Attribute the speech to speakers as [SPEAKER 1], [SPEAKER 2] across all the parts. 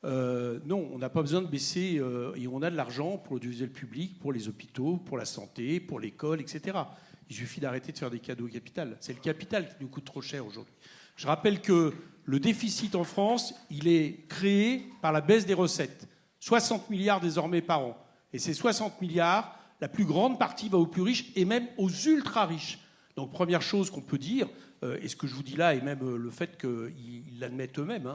[SPEAKER 1] Non, on n'a pas besoin de baisser, et on a de l'argent pour l'audiovisuel public, pour les hôpitaux, pour la santé, pour l'école, etc. Il suffit d'arrêter de faire des cadeaux au capital. C'est le capital qui nous coûte trop cher aujourd'hui. Je rappelle que le déficit en France, il est créé par la baisse des recettes. 60 milliards désormais par an. Et ces 60 milliards, la plus grande partie va aux plus riches et même aux ultra riches. Donc première chose qu'on peut dire, et ce que je vous dis là, et même le fait qu'ils l'admettent eux-mêmes,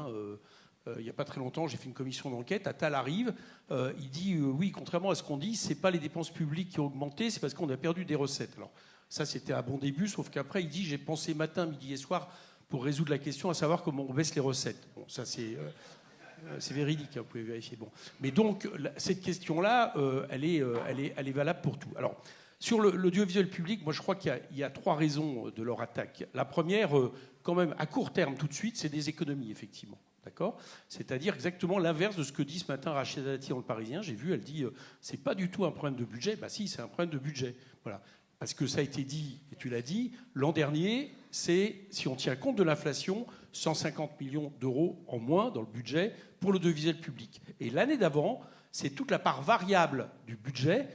[SPEAKER 1] il n'y a pas très longtemps, j'ai fait une commission d'enquête, Attal arrive, il dit oui, contrairement à ce qu'on dit, ce n'est pas les dépenses publiques qui ont augmenté, c'est parce qu'on a perdu des recettes. Alors ça, c'était un bon début, sauf qu'après, il dit j'ai pensé matin, midi et soir pour résoudre la question, à savoir comment on baisse les recettes. Bon, ça c'est véridique, vous pouvez vérifier. Bon. Mais donc, cette question-là, elle est valable pour tout. Alors, sur l'audiovisuel public, moi je crois qu'il y a 3 raisons de leur attaque. La première, quand même, à court terme, tout de suite, c'est des économies, effectivement. D'accord ? C'est-à-dire exactement l'inverse de ce que dit ce matin Rachida Dati dans Le Parisien. J'ai vu, elle dit c'est pas du tout un problème de budget. Bah si, c'est un problème de budget. Voilà. Parce que ça a été dit, et tu l'as dit, l'an dernier, c'est, si on tient compte de l'inflation, 150 millions d'euros en moins dans le budget pour l'audiovisuel public. Et l'année d'avant, c'est toute la part variable du budget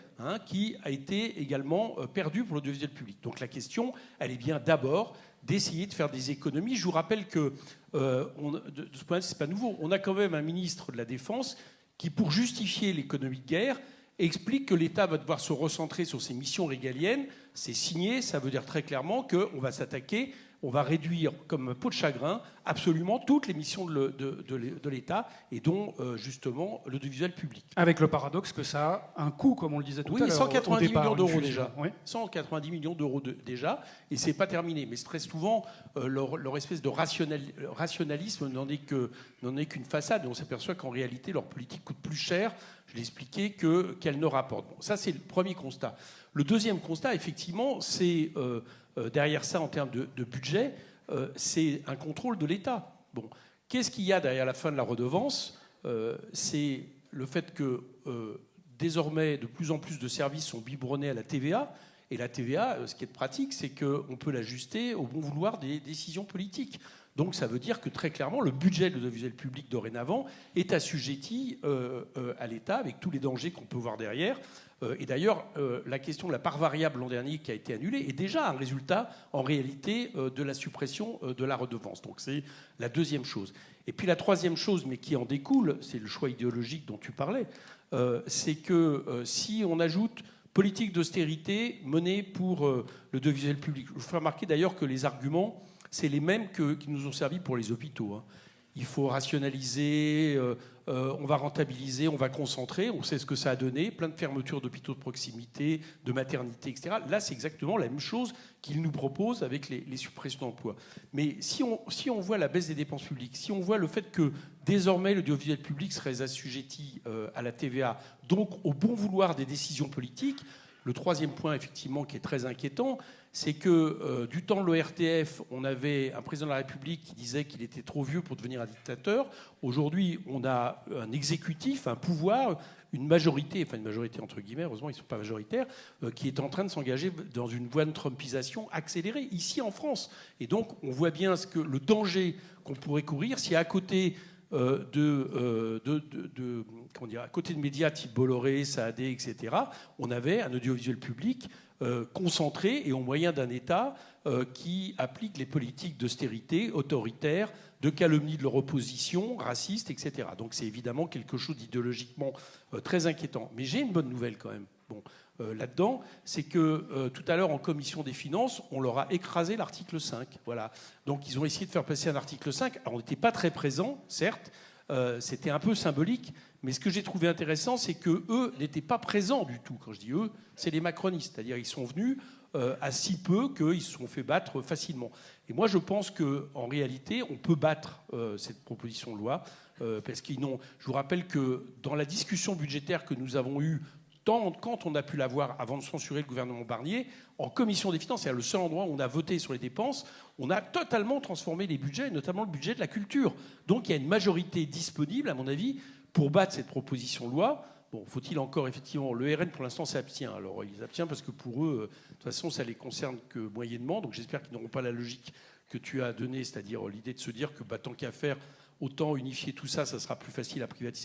[SPEAKER 1] qui a été également perdue pour l'audiovisuel public. Donc la question, elle est bien d'abord d'essayer de faire des économies. Je vous rappelle que, de ce point de vue, c'est pas nouveau. On a quand même un ministre de la Défense qui, pour justifier l'économie de guerre, explique que l'État va devoir se recentrer sur ses missions régaliennes. C'est signé, ça veut dire très clairement qu'on va s'attaquer, on va réduire comme peau de chagrin absolument toutes les missions de l'État et dont justement l'audiovisuel public.
[SPEAKER 2] Avec le paradoxe que ça a un coût, comme on le disait tout à l'heure.
[SPEAKER 1] 190 millions d'euros déjà.
[SPEAKER 2] Oui.
[SPEAKER 1] 190 millions d'euros déjà, et c'est pas terminé. Mais très souvent, leur espèce de rationalisme n'en est qu'une façade. Et on s'aperçoit qu'en réalité, leur politique coûte plus cher, je l'ai expliqué, qu'elle ne rapporte. Bon, ça, c'est le premier constat. Le deuxième constat, effectivement, c'est derrière ça, en termes de budget, c'est un contrôle de l'État. Bon, qu'est-ce qu'il y a derrière la fin de la redevance ? C'est le fait que désormais, de plus en plus de services sont biberonnés à la TVA. Et la TVA, ce qui est pratique, c'est qu'on peut l'ajuster au bon vouloir des décisions politiques. Donc ça veut dire que très clairement, le budget de l'audiovisuel public dorénavant est assujetti à l'État, avec tous les dangers qu'on peut voir derrière. Et d'ailleurs, la question de la part variable l'an dernier qui a été annulée est déjà un résultat, en réalité, de la suppression de la redevance. Donc c'est la deuxième chose. Et puis la troisième chose, mais qui en découle, c'est le choix idéologique dont tu parlais, c'est que si on ajoute politique d'austérité menée pour l'audiovisuel public, je vous fais remarquer d'ailleurs que les arguments, c'est les mêmes qui nous ont servi pour les hôpitaux. Il faut rationaliser, on va rentabiliser, on va concentrer. On sait ce que ça a donné, plein de fermetures d'hôpitaux de proximité, de maternités, etc. Là, c'est exactement la même chose qu'ils nous proposent avec les suppressions d'emplois. Mais si on voit la baisse des dépenses publiques, si on voit le fait que désormais l'audiovisuel public serait assujetti à la TVA, donc au bon vouloir des décisions politiques, le troisième point, effectivement, qui est très inquiétant, c'est que du temps de l'ORTF, on avait un président de la République qui disait qu'il était trop vieux pour devenir un dictateur. Aujourd'hui, on a un exécutif, un pouvoir, une majorité, enfin une majorité entre guillemets, heureusement ils ne sont pas majoritaires, qui est en train de s'engager dans une voie de trumpisation accélérée, ici en France. Et donc, on voit bien le danger qu'on pourrait courir si à côté à côté de médias type Bolloré, Saadé, etc., on avait un audiovisuel public concentré et au moyen d'un État qui applique les politiques d'austérité autoritaire, de calomnie de leur opposition, raciste, etc. Donc c'est évidemment quelque chose d'idéologiquement très inquiétant. Mais j'ai une bonne nouvelle quand même. Bon, là-dedans, c'est que tout à l'heure en commission des finances, on leur a écrasé l'article 5. Voilà. Donc ils ont essayé de faire passer un article 5. Alors on n'était pas très présents, certes, c'était un peu symbolique, mais ce que j'ai trouvé intéressant, c'est qu'eux n'étaient pas présents du tout. Quand je dis eux, c'est les macronistes, c'est-à-dire ils sont venus à si peu qu'ils se sont fait battre facilement. Et moi, je pense qu'en réalité, on peut battre cette proposition de loi, parce qu'ils n'ont... Je vous rappelle que dans la discussion budgétaire que nous avons eue, quand on a pu l'avoir avant de censurer le gouvernement Barnier, en commission des finances, c'est le seul endroit où on a voté sur les dépenses, on a totalement transformé les budgets, notamment le budget de la culture. Donc il y a une majorité disponible, à mon avis, pour battre cette proposition de loi. Bon, faut-il encore, effectivement, le RN pour l'instant s'abstient. Alors ils s'abstiennent parce que pour eux, de toute façon, ça les concerne que moyennement. Donc j'espère qu'ils n'auront pas la logique que tu as donnée, c'est-à-dire l'idée de se dire que tant qu'à faire, autant unifier tout ça, ça sera plus facile à privatiser.